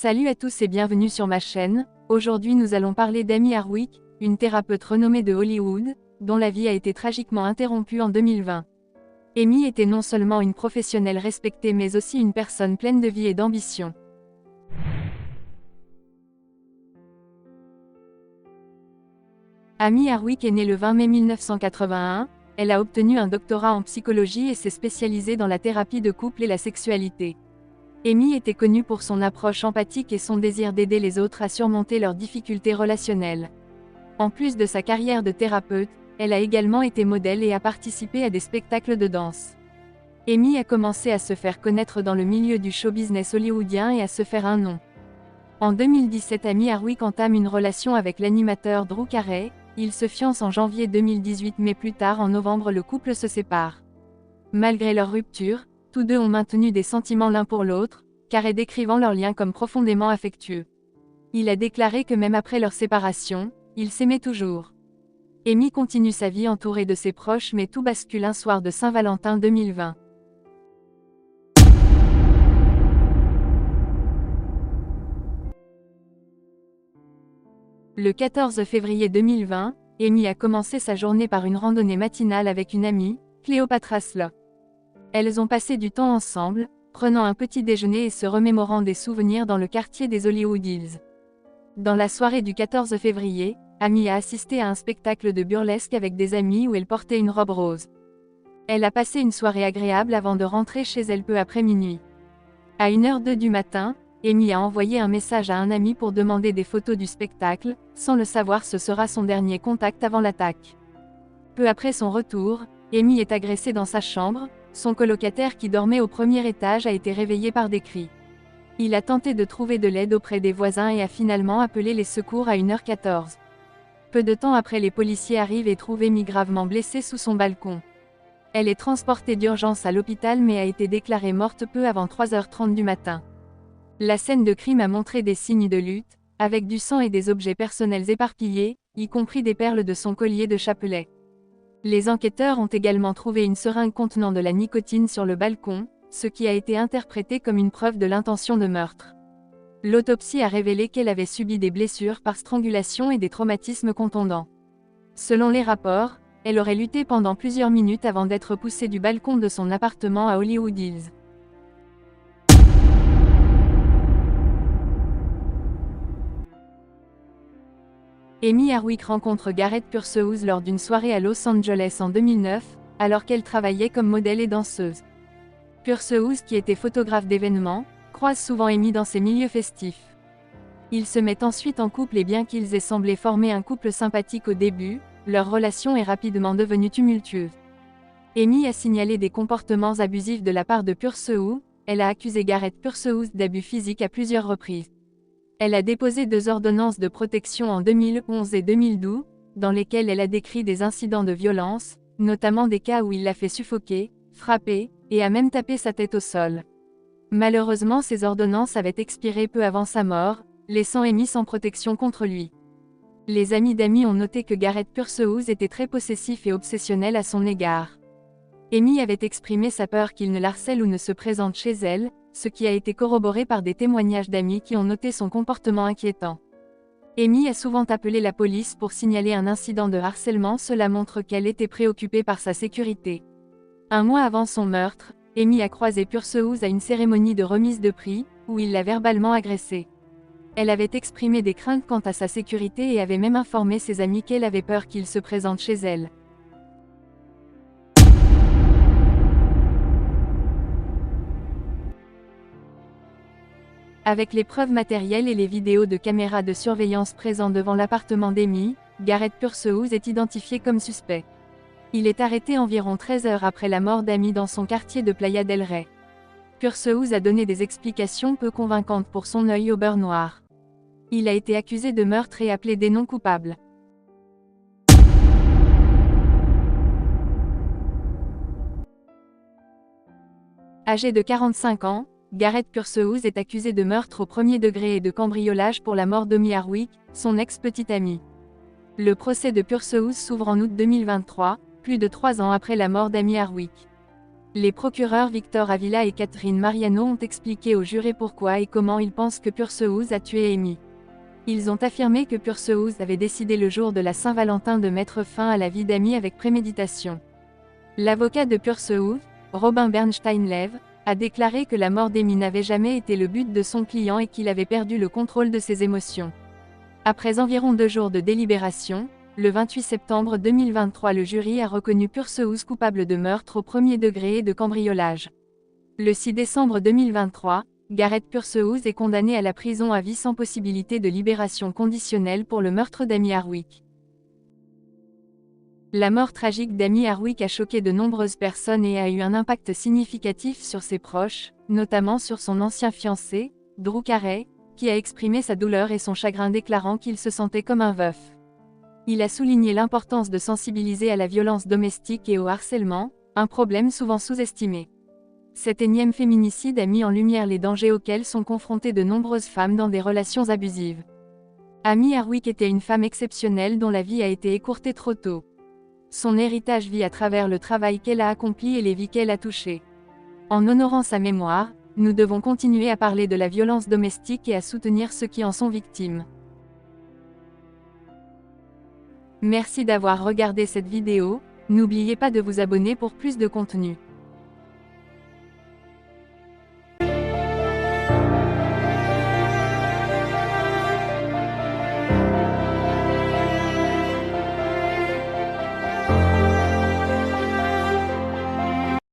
Salut à tous et bienvenue sur ma chaîne. Aujourd'hui nous allons parler d'Amy Hardwick, une thérapeute renommée de Hollywood, dont la vie a été tragiquement interrompue en 2020. Amy était non seulement une professionnelle respectée mais aussi une personne pleine de vie et d'ambition. Amy Hardwick est née le 20 mai 1981, elle a obtenu un doctorat en psychologie et s'est spécialisée dans la thérapie de couple et la sexualité. Amy était connue pour son approche empathique et son désir d'aider les autres à surmonter leurs difficultés relationnelles. En plus de sa carrière de thérapeute, elle a également été modèle et a participé à des spectacles de danse. Amy a commencé à se faire connaître dans le milieu du show business hollywoodien et à se faire un nom. En 2017, Amy Hardwick entame une relation avec l'animateur Drew Carey. Ils se fiancent en janvier 2018 mais plus tard en novembre le couple se sépare. Malgré leur rupture, tous deux ont maintenu des sentiments l'un pour l'autre, Carey décrivant leur lien comme profondément affectueux. Il a déclaré que même après leur séparation, ils s'aimaient toujours. Amy continue sa vie entourée de ses proches mais tout bascule un soir de Saint-Valentin 2020. Le 14 février 2020, Amy a commencé sa journée par une randonnée matinale avec une amie, Cléopatra Slough. Elles ont passé du temps ensemble, prenant un petit déjeuner et se remémorant des souvenirs dans le quartier des Hollywood Hills. Dans la soirée du 14 février, Amy a assisté à un spectacle de burlesque avec des amis où elle portait une robe rose. Elle a passé une soirée agréable avant de rentrer chez elle peu après minuit. À 1h02 du matin, Amy a envoyé un message à un ami pour demander des photos du spectacle, sans le savoir ce sera son dernier contact avant l'attaque. Peu après son retour, Amy est agressée dans sa chambre, son colocataire qui dormait au premier étage a été réveillé par des cris. Il a tenté de trouver de l'aide auprès des voisins et a finalement appelé les secours à 1h14. Peu de temps après les policiers arrivent et trouvent Amy gravement blessée sous son balcon. Elle est transportée d'urgence à l'hôpital mais a été déclarée morte peu avant 3h30 du matin. La scène de crime a montré des signes de lutte, avec du sang et des objets personnels éparpillés, y compris des perles de son collier de chapelet. Les enquêteurs ont également trouvé une seringue contenant de la nicotine sur le balcon, ce qui a été interprété comme une preuve de l'intention de meurtre. L'autopsie a révélé qu'elle avait subi des blessures par strangulation et des traumatismes contondants. Selon les rapports, elle aurait lutté pendant plusieurs minutes avant d'être poussée du balcon de son appartement à Hollywood Hills. Amy Hardwick rencontre Garrett Purcell lors d'une soirée à Los Angeles en 2009, alors qu'elle travaillait comme modèle et danseuse. Purcell, qui était photographe d'événements, croise souvent Amy dans ses milieux festifs. Ils se mettent ensuite en couple et bien qu'ils aient semblé former un couple sympathique au début, leur relation est rapidement devenue tumultueuse. Amy a signalé des comportements abusifs de la part de Purcell, elle a accusé Garrett Purcell d'abus physiques à plusieurs reprises. Elle a déposé 2 ordonnances de protection en 2011 et 2012, dans lesquelles elle a décrit des incidents de violence, notamment des cas où il l'a fait suffoquer, frapper, et a même tapé sa tête au sol. Malheureusement, ces ordonnances avaient expiré peu avant sa mort, laissant Amy sans protection contre lui. Les amis d'Amy ont noté que Garrett Purcell était très possessif et obsessionnel à son égard. Amy avait exprimé sa peur qu'il ne l'harcèle ou ne se présente chez elle, ce qui a été corroboré par des témoignages d'amis qui ont noté son comportement inquiétant. Amy a souvent appelé la police pour signaler un incident de harcèlement, cela montre qu'elle était préoccupée par sa sécurité. Un mois avant son meurtre, Amy a croisé Purcell à une cérémonie de remise de prix, où il l'a verbalement agressée. Elle avait exprimé des craintes quant à sa sécurité et avait même informé ses amis qu'elle avait peur qu'il se présente chez elle. Avec les preuves matérielles et les vidéos de caméras de surveillance présents devant l'appartement d'Amy, Garrett Purcell est identifié comme suspect. Il est arrêté environ 13 heures après la mort d'Amy dans son quartier de Playa del Rey. Purcell a donné des explications peu convaincantes pour son œil au beurre noir. Il a été accusé de meurtre et appelé des non coupables. Âgé de 45 ans, Garrett Purcell est accusé de meurtre au premier degré et de cambriolage pour la mort d'Amy Hardwick, son ex-petite amie. Le procès de Purcell s'ouvre en août 2023, plus de 3 ans après la mort d'Amy Hardwick. Les procureurs Victor Avila et Catherine Mariano ont expliqué au juré pourquoi et comment ils pensent que Pursehouse a tué Amy. Ils ont affirmé que Pursehouse avait décidé le jour de la Saint-Valentin de mettre fin à la vie d'Amy avec préméditation. L'avocat de Pursehouse, Robin Bernstein-Lev, a déclaré que la mort d'Amy n'avait jamais été le but de son client et qu'il avait perdu le contrôle de ses émotions. Après environ 2 jours de délibération, le 28 septembre 2023, le jury a reconnu Pursehouse coupable de meurtre au premier degré et de cambriolage. Le 6 décembre 2023, Gareth Pursehouse est condamné à la prison à vie sans possibilité de libération conditionnelle pour le meurtre d'Amy Hardwick. La mort tragique d'Amy Hardwick a choqué de nombreuses personnes et a eu un impact significatif sur ses proches, notamment sur son ancien fiancé, Drew Carey, qui a exprimé sa douleur et son chagrin déclarant qu'il se sentait comme un veuf. Il a souligné l'importance de sensibiliser à la violence domestique et au harcèlement, un problème souvent sous-estimé. Cet énième féminicide a mis en lumière les dangers auxquels sont confrontées de nombreuses femmes dans des relations abusives. Amy Hardwick était une femme exceptionnelle dont la vie a été écourtée trop tôt. Son héritage vit à travers le travail qu'elle a accompli et les vies qu'elle a touchées. En honorant sa mémoire, nous devons continuer à parler de la violence domestique et à soutenir ceux qui en sont victimes. Merci d'avoir regardé cette vidéo, n'oubliez pas de vous abonner pour plus de contenu.